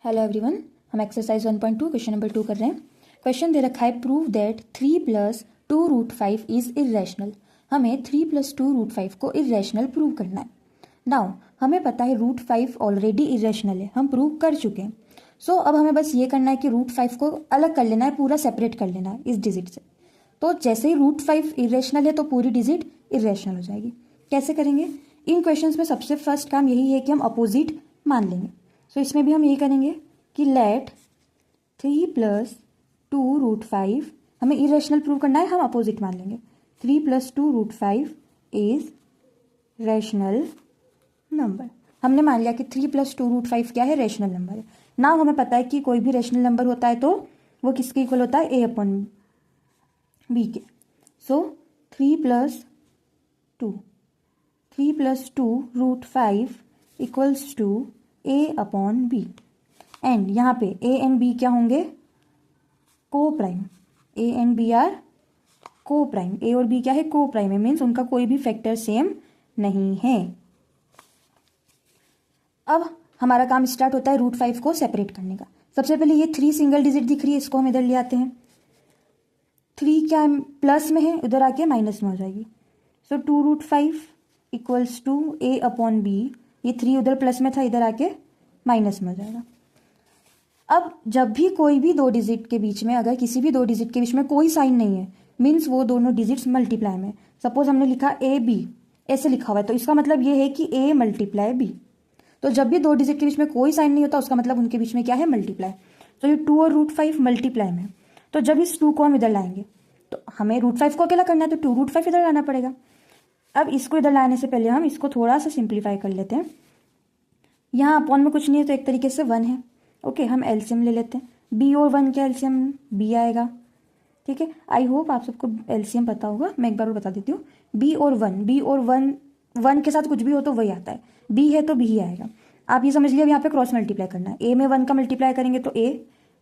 Hello everyone, हम exercise 1.2 question number 2 कर रहे हैं। क्वेश्चन दे रखा है प्रूव दैट 3 + 2√5 इज इरेशनल। हमें 3 + 2√5 को इरेशनल प्रूव करना है। नाउ हमें पता है √5 ऑलरेडी इरेशनल है, हम प्रूव कर चुके हैं। सो अब हमें बस ये करना है कि √5 को अलग कर लेना है, पूरा सेपरेट कर लेना है इस डिजिट से। तो जैसे ही √5 इरेशनल है तो पूरी डिजिट इरेशनल हो जाएगी। कैसे करेंगे? इन क्वेश्चंस में सबसे फर्स्ट काम यही है कि हम अपोजिट मान लेंगे। सो इसमें भी हम यही करेंगे कि लेट 3 + 2√5, हमें इरेशनल प्रूव करना है, हम अपोजिट मान लेंगे। 3 + 2√5 इज रैशनल नंबर। हमने मान लिया कि 3 + 2√5 क्या है? रैशनल नंबर है। ना हमें पता है कि कोई भी रैशनल नंबर होता है तो वो किसके इक्वल होता है? a/b के। सो 3 + 2√5 इक्वल्स टू a/b। एंड यहाँ पे a एंड b क्या होंगे? Coprime. a and b are coprime. a और b क्या है? को प्राइम है, मीन्स उनका कोई भी फैक्टर सेम नहीं है। अब हमारा काम स्टार्ट होता है √5 को सेपरेट करने का। सबसे पहले ये 3 सिंगल डिजिट दिख रही है, इसको हम इधर ले आते हैं। 3 क्या प्लस में है, उधर आके माइनस में हो जाएगी। सो 2√5 इक्वल्स टू a/b। ये 3 उधर प्लस में था, इधर आके माइनस में हो जाएगा। अब जब भी कोई भी दो डिजिट के बीच में, अगर किसी भी दो डिजिट के बीच में कोई साइन नहीं है, मीन्स वो दोनों डिजिट्स मल्टीप्लाई में। सपोज हमने लिखा a/b, ऐसे लिखा हुआ है, तो इसका मतलब ये है कि a × b। तो जब भी दो डिजिट के बीच में कोई साइन नहीं होता, उसका मतलब उनके बीच में क्या है? मल्टीप्लाई। तो ये 2 और √5 मल्टीप्लाई में। तो जब इस 2 को हम इधर लाएंगे तो हमें √5 को अकेला करना है, तो 2√5 इधर लाना पड़ेगा। अब इसको इधर लाने से पहले हम इसको थोड़ा सा सिंप्लीफाई कर लेते हैं। यहाँ अपॉन में कुछ नहीं है तो एक तरीके से 1 है। ओके, हम एलसीएम ले लेते हैं। b और 1 के एलसीएम b आएगा। ठीक है, आई होप आप सबको एलसीएम पता होगा, मैं एक बार और बता देती हूँ। b और 1 के साथ कुछ भी हो तो वही आता है। b है तो b ही आएगा। आप ये समझ लिया, अब यहाँ पे क्रॉस मल्टीप्लाई करना है। a में 1 का मल्टीप्लाई करेंगे तो a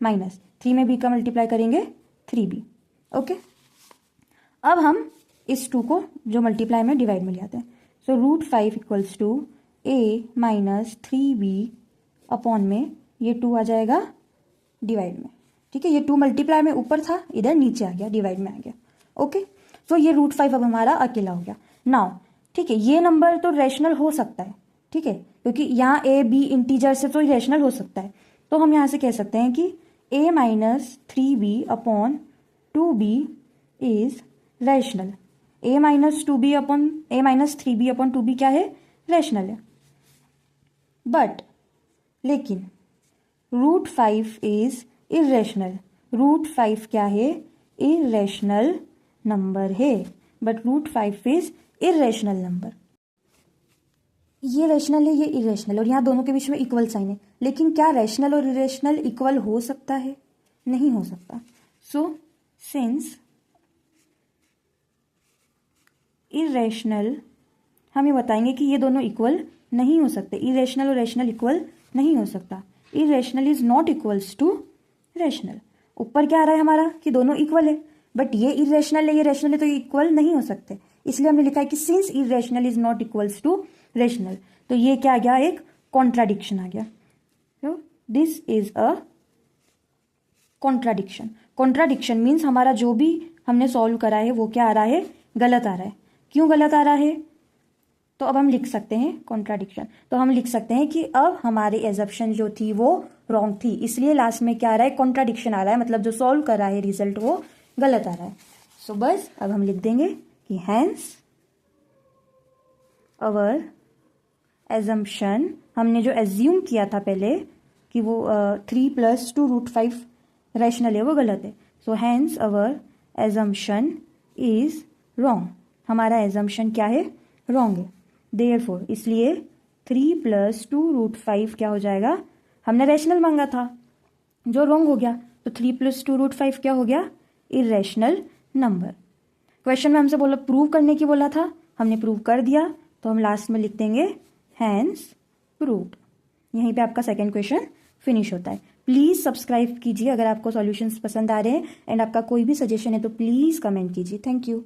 माइनस 3 में b का मल्टीप्लाई करेंगे 3b। ओके, अब हम इस 2 को जो मल्टीप्लाई में डिवाइड में ले आते हैं। So √5 equals to a - 3b upon में ये 2 आ जाएगा डिवाइड में। ठीक है, ये 2 मल्टीप्लाई में ऊपर था, इधर नीचे आ गया, डिवाइड में आ गया। ओके, तो ये √5 अब हमारा अकेला हो गया। नाउ ठीक है, ये नंबर तो रैशनल हो सकता है। ठीक है, क्योंकि यहाँ a b इंटीजर से तो रैशनल हो सकता है। तो हम यहाँ से कह सकते हैं कि a - 3b upon 2b is rational. a - 3b upon 2b क्या है? रैशनल है। बट लेकिन √5 इज इरेशनल। √5 क्या है? इरेशनल नंबर है। But √5 is irrational number. ये रैशनल है, ये इरेशनल, और यहाँ दोनों के बीच में इक्वल साइन है। लेकिन क्या रैशनल और इरेशनल इक्वल हो सकता है? नहीं हो सकता। सो सिंस इरेशनल, हम ये बताएंगे कि ये दोनों इक्वल नहीं हो सकते। इरेशनल और रैशनल इक्वल नहीं हो सकता। Irrational is not equals to rational. ऊपर क्या आ रहा है हमारा कि दोनों इक्वल है, बट ये इरेशनल है, ये रैशनल है, तो ये इक्वल नहीं हो सकते। इसलिए हमने लिखा है कि since irrational is not equals to rational. तो ये क्या आ गया? एक कॉन्ट्राडिक्शन आ गया। तो this is a contradiction. Contradiction means हमारा जो भी हमने सॉल्व करा है वो क्या आ रहा है? गलत आ रहा है। क्यों गलत आ रहा है? तो अब हम लिख सकते हैं कॉन्ट्राडिक्शन। तो हम लिख सकते हैं कि अब हमारी एजप्शन जो थी वो रॉन्ग थी, इसलिए लास्ट में क्या आ रहा है? कॉन्ट्राडिक्शन आ रहा है, मतलब जो सॉल्व कर रहा है रिजल्ट वो गलत आ रहा है। सो बस अब हम लिख देंगे कि हैंस अवर एजम्पशन, हमने जो एज्यूम किया था पहले कि वो 3 + 2√5 रैशनल है, वो गलत है। So hence our assumption is wrong. हमारा एजम्पशन क्या है? रॉन्ग है। देयरफॉर, इसलिए 3 + 2√5 क्या हो जाएगा? हमने रैशनल मांगा था जो रॉन्ग हो गया, तो 3 + 2√5 क्या हो गया? Irrational number. क्वेश्चन में हमसे बोला प्रूव करने की बोला था, हमने प्रूव कर दिया, तो हम लास्ट में लिख देंगे हैंस प्रूव्ड। यहीं पे आपका सेकंड क्वेश्चन फिनिश होता है। प्लीज़ सब्सक्राइब कीजिए अगर आपको सॉल्यूशंस पसंद आ रहे हैं, एंड आपका कोई भी सजेशन है तो प्लीज़ कमेंट कीजिए। Thank you.